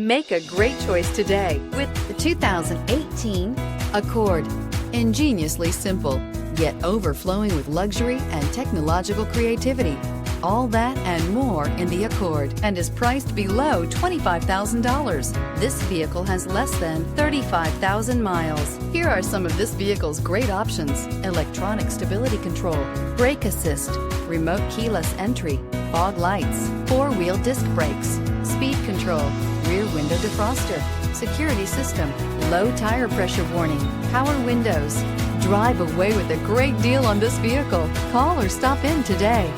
Make a great choice today with the 2018 Accord. Ingeniously simple, yet overflowing with luxury and technological creativity. All that and more in the Accord, and is priced below $25,000. This vehicle has less than 35,000 miles. Here are some of this vehicle's great options: electronic stability control, brake assist, remote keyless entry, fog lights, four-wheel disc brakes, speed control, rear window defroster, security system, low tire pressure warning, power windows. Drive away with a great deal on this vehicle. Call or stop in today.